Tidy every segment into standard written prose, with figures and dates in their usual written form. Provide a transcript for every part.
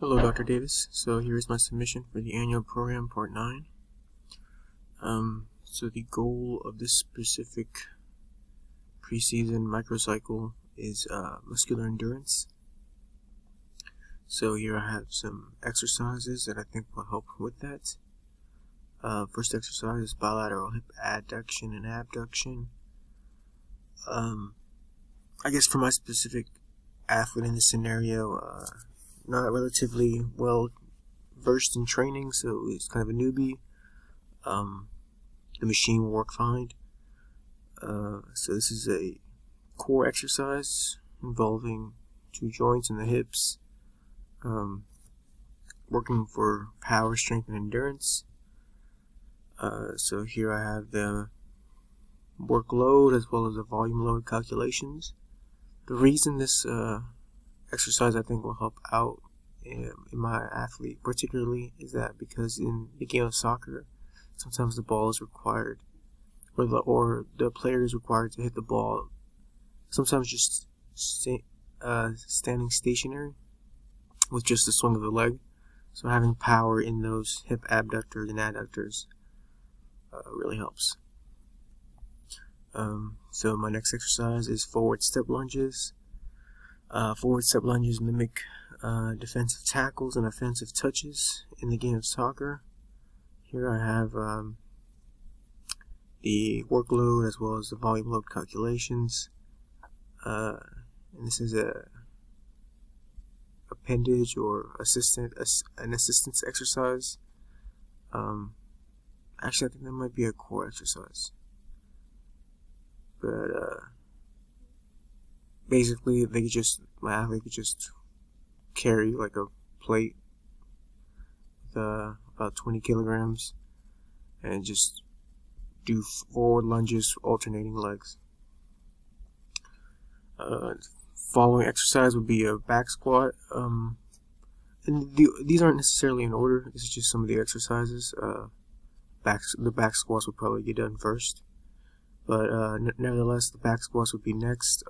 Hello, Dr. Davis. So here's my submission for the annual program, Part 9. So the goal of this specific preseason microcycle is muscular endurance. So here I have some exercises that I think will help with that. First exercise is bilateral hip adduction and abduction. I guess for my specific athlete in this scenario, not relatively well versed in training, so it's kind of a newbie. The machine will work fine. So this is a core exercise involving two joints in the hips, working for power, strength, and endurance. So here I have the workload as well as the volume load calculations. The reason this exercise I think will help out in my athlete particularly is that because in the game of soccer, sometimes the ball is required, or the player is required to hit the ball, sometimes just standing stationary with just the swing of the leg. So having power in those hip abductors and adductors really helps. So my next exercise is forward step lunges. Forward step lunges mimic defensive tackles and offensive touches in the game of soccer. Here I have the workload as well as the volume load calculations. And this is a appendage or an assistance exercise. Actually, I think that might be a core exercise. But basically, my athlete could just carry like a plate with about 20 kilograms and just do forward lunges, alternating legs. Following exercise would be a back squat. And these aren't necessarily in order. This is just some of the exercises. The back squats would probably get done first. But nevertheless, the back squats would be next.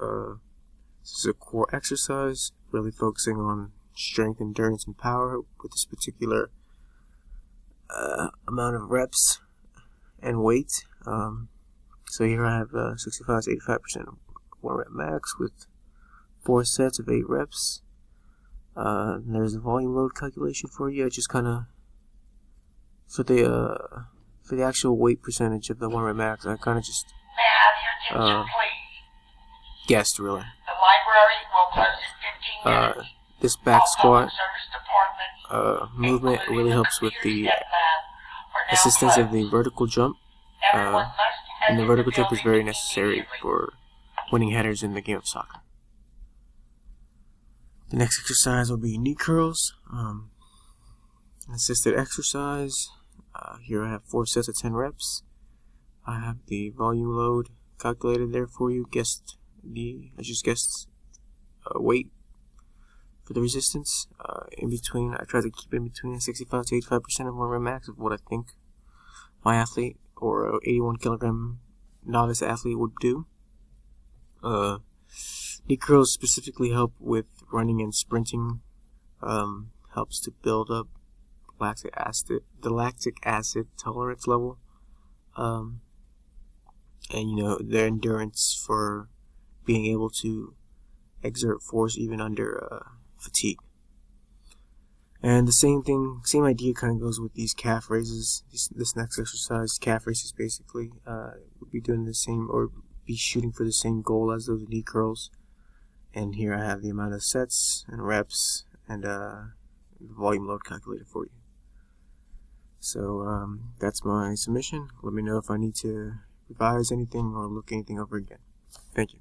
This is a core exercise, really focusing on strength, endurance, and power with this particular amount of reps and weight. So here I have 65 to 85% 1 rep max with 4 sets of 8 reps. There's a volume load calculation for you. I just kind of for the actual weight percentage of the 1 rep max, I kind of just guessed really. The library will close in 15 minutes. This back squat movement really helps with the assistance of the vertical jump, and the vertical jump is very necessary for winning headers in the game of soccer. The next exercise will be knee curls, an assisted exercise. Here I have 4 sets of 10 reps. I have the volume load calculated there for you. I just guessed weight for the resistance. In between, I try to keep it in between 65 to 85% of 1 rep max of what I think my athlete or 81 kilogram novice athlete would do. Knee curls specifically help with running and sprinting. Helps to build up the lactic acid tolerance level, and their endurance for being able to exert force even under fatigue. And the same idea kind of goes with these calf raises. This next exercise, calf raises, basically would be doing the same or be shooting for the same goal as those knee curls. And here I have the amount of sets and reps and the volume load calculated for you. So that's my submission. Let me know if I need to revise anything or look anything over again. Thank you.